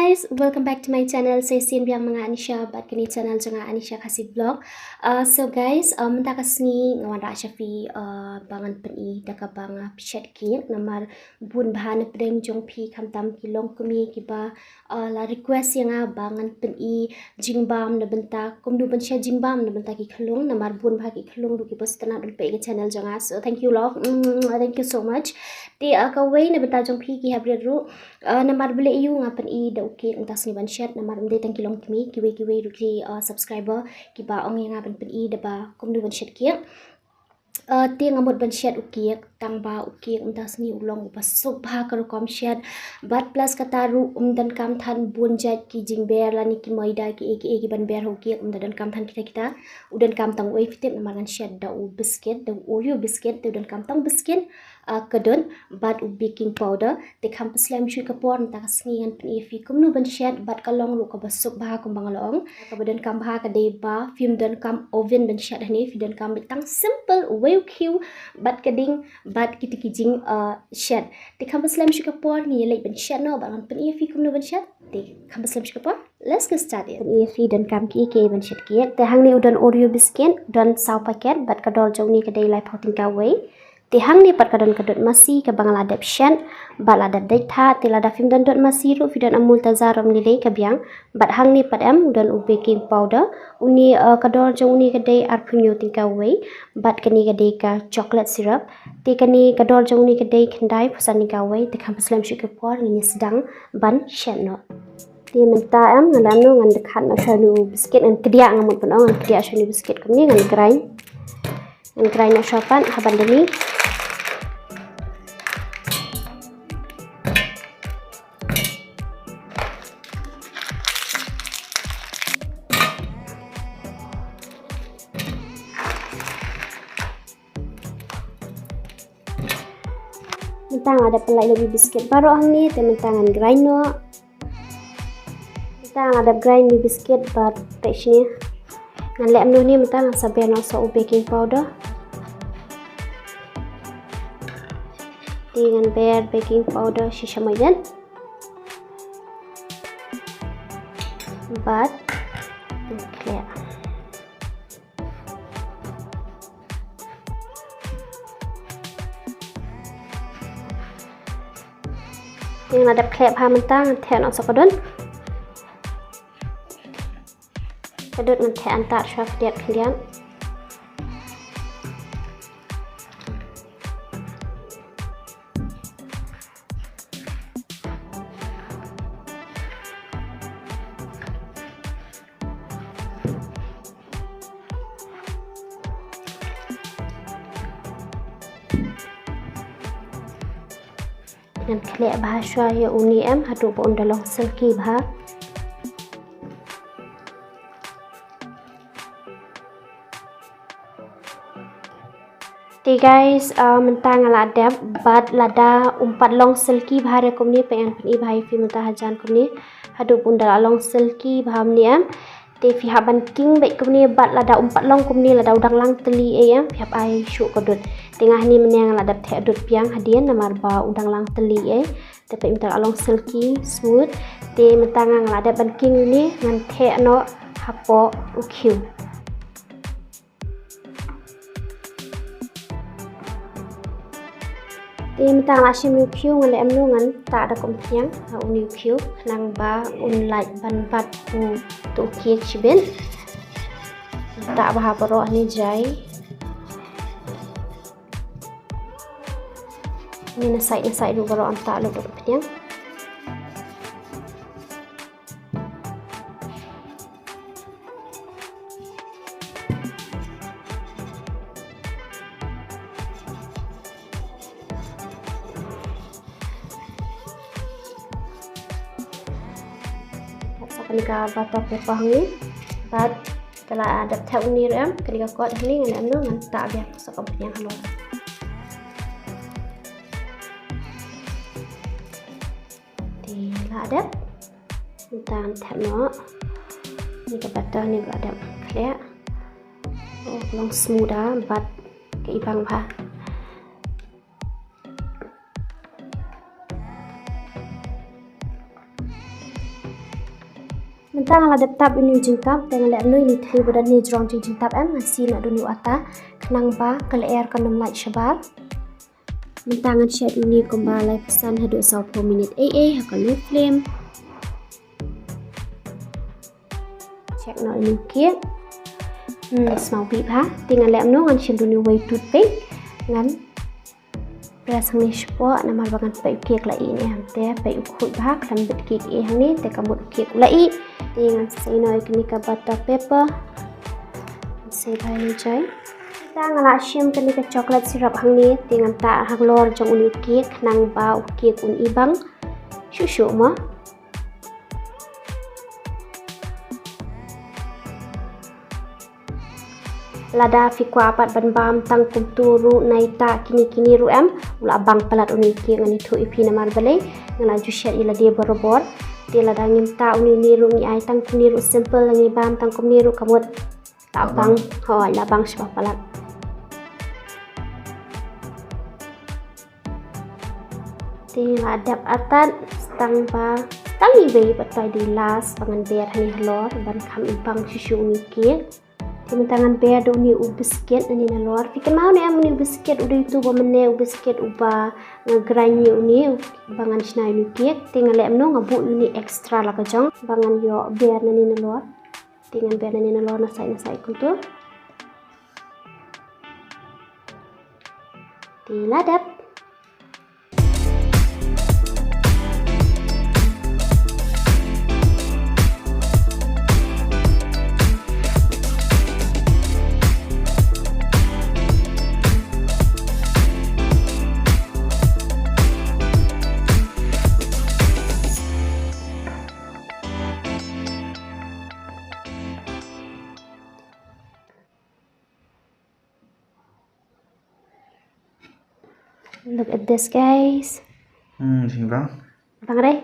guys, welcome back to my channel. Saya Sin biang mga Anisha bat kini channel janga Anisha Khasi vlog. So guys, Mynta kasni ngawan ra shafi bangan peni daka banga Shet ki namar bun bahan pedeng jong pi kamtam kilong kumi kiba la request yang bangan peni jingbam na benta kumdu bensha jingbam na benta ki khlung namar bun bah ki khlung ru ki postana dun pe channel janga. So thank you love. Thank you so much. Ti kawai na benta jong pi ki habri ru namar bele iu ngapan i da okay untas ni ban Shet namar mde tang kilong kimi kiwe ruki subscriber kiba ong yang ban pen i da ba kumdu ban Shet kia ti ngamut ban Shet uki tang ba uki untas ni ulong ba subha karo kom Shet bat plus kata ru dan kam than bun jat ki jingber lani ki moida ki ban ber hoki dan kam than kita udan kam tang wei fitip namar ban Shet da u biscuit da Oreo biscuit dan kam tang biscuit kedon bat u baking powder te kam peslam shui kapor ta kasni ngan pen fi kumnu ban Shet bat kalong ru ka basuk bah kum bangalong ka badan kam bah ka de ba film dan kam oven ban Shet hani fi dan kam tang simple way cute bat kading bat kiti kijing Shet te kam peslam shui kapor ni like ban Shet no ban pen fi kumnu ban Shet te kam peslam shui kapor. Let's get started. Pen fi dan kam ki ban Shet ki te hang ni udan Oreo biscuit dan saw paket bat kador jong ni ka de lai poting ka way ti hang ni pat kadon kadot masi ka bang ladap Shet bat ladap data ti ladap film dan dot masi ru fidan amul tazarom ni dei ka biang bat hang ni pat am dan u baking powder uni kador jong uni ka dei ar punyo tingka way bat kani ka dei ka chocolate syrup ti kani kador jong uni ka dei khandai pusan ni ka way ti kham slam shu ka por ni sedang ban Shet no ti Mynta am ngalam no ngan dekhat no shalu biscuit an kedia ngamut pun ngan kedia shalu biscuit kumni ngan grind na shopan haban demi Mentang ada pelai LÖVI biscuit baru hang ni te mentangan grind no mentang ada grind ni biscuit bat page ni ngan lem no ni mentang sabe no so baking powder dengan ber baking powder shisha mayan bat clear yang ada klep ha mentang the no sakodon kadot ngan the antar syaf diat kalian dan kelek bahasa ya uni em hadu pun dalam selki bah ti guys mentang ladap bat lada umpat long selki bahare kumni pengen pen i bahai fi Mynta hajan kumni hadu pun dalam long selki baham ni em te fi haban king baik kumni bat lada umpat long kumni lada udang lang teli em fi hab ai syu kodut tengah ni menang ladap the dut piang hadian namar ba udang lang teli tapi minta along silky smooth te mentang ladap ban king ni ngan the no hapo ukyu te mentang la shim ukyu ngan lem nu ngan ta da kom piang ha uni ukyu nang ba un like ban bat u tu ki chibin ta ba ha paro ni jai ni na side dulu baru anta lo dok piang ketika batok pepah ni bat telah ada tahu ni ram ketika kuat ni ngan no ngan tak biar sok piang halo ada tentang tab no ni ke butter ni ada clear oh long smooth bat ke ibang bah Mentang ala dap ini jengkap dengan lek anu ini thay badan ni jrong jengkap masih nak dulu ata kenang ba keleer kanum light shabab. Mentang Shet ini kembali pesan haduk 10 minit hakal low flame. Check no ini kek. Smau bip ha. Tinggal lek anu ngan shen dulu way toothpick ngan beras hang ni sport nama bangan pai kek lai ni te pai ukut bah kan bet kek hang ni te kamut kek lai dengan senoi kini ka butter paper sei thai ni chai ta ngala shim kini ka chocolate syrup hang ni dengan ta hang lor jong uni kek nang ba kek un ibang shushu ma lada fikwa apat ban bam tang kum turu naita kini ru ula bang palat uni ki ngani thu ipi namar balai ngala ju Shet ila dia borobor dia lada ngimta uni niru ngi ai tang niru simple ngi bam tang kum niru kamut ta bang ho la bang sebab palat ting adap atat tang ba tang ibe batai di las bangan ber hani halor ban kam ibang susu uni ki Teman-teman bear do ni biscuit ani na luar. Fikir mau ni am ni biscuit udah itu bamene biscuit uba ngegranyi uni bangan sina ni kek. Tinggal lek no ngabu uni extra lah kajang bangan yo bear nani na luar. Tinggal bear nani na luar nasai kuntu. Diladap. Look at this, guys. Sing bang. Bang deh.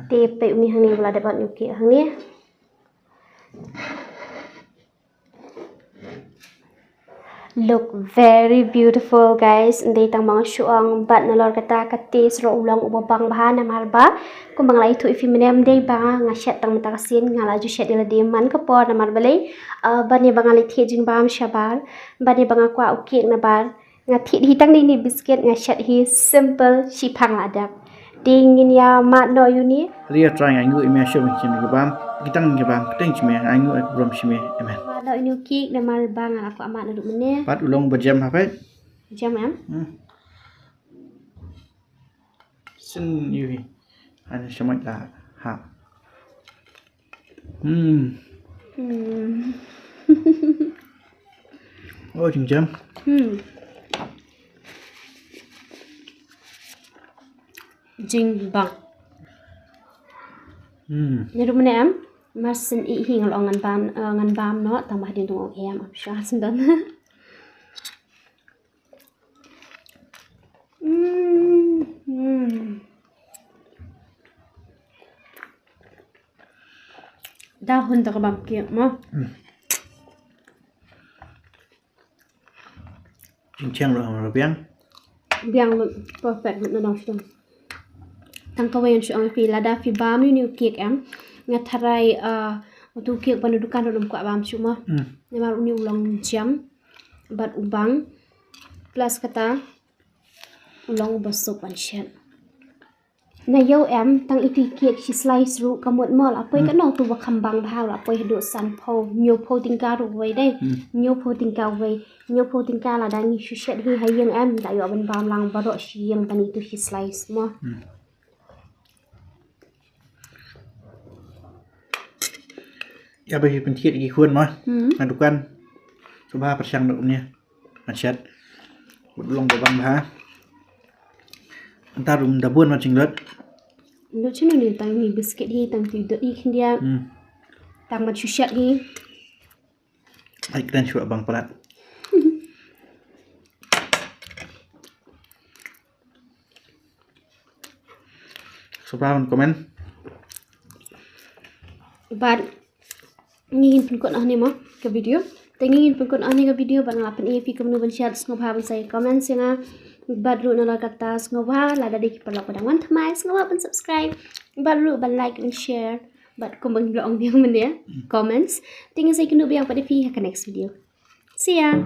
Tepe uni hang ni wala dapat nyuki hang ni. Look very beautiful, guys. Ndai tang mga syuang bat nalor kata kati sro ulang ubabang bahan na marba. Kung bang lai tu ifi menem dei bang nga Shet tang mata kasin nga laju Shet ila di man kapor na marbalay. Ban ni bang lai jing bam syabar. Ban ni bang kwa ukik na bar. Nga hitang ni biscuit nga Shet hi simple shipang adap dingin ya mat no yuni Ria try ngai ime show chim ke bam kitang ke bam teng chime ngai brom chime emen mat no inu ki na mal bang aku amat na duk mene pat ulong bejam apa jam sin yu ana shamat la ha oh jam jing bang ni duk mene masin I hing lo ngan bam no tambah din tong am syah sendan dahun tak bam ki mo chang lo biang perfect no no shum tang kawayan syong fi lada fi bam ni kek ngatarai tu kek pendudukan dalam kwa bam cuma memang uni ulang jam bat ubang plus kata ulang basok pan Shet na yo tang ipi kek si slice ru kamut mol apoi ka no tu bakam bang bhau apoi do san po nyo po tingka ru wei dai nyo po tingka la dang ni Shet hi hayeng da yo ban bam lang baro si yang tani tu si slice mo ya bagi pencit lagi kuan mah ngadukan coba persang duknya Shet ulong babang bah entar dabun macing lot lo chino ni tang ni biscuit hi tang tu do I khindia tang ma Shet hi ai kran shua bang palat coba komen but ngin pun kon ahni mo ke video tengin pun kon ahni ke video ban lapan fi kamnu ban Shet ngobha ban sai comment singa badru na la kata ngobha la da dik perlo kadang wan thamai ngobha ban subscribe badru ban like and share But kumbang blog biang mana ya? Comments. Tinggal saya kena biang pada fi next video. See ya.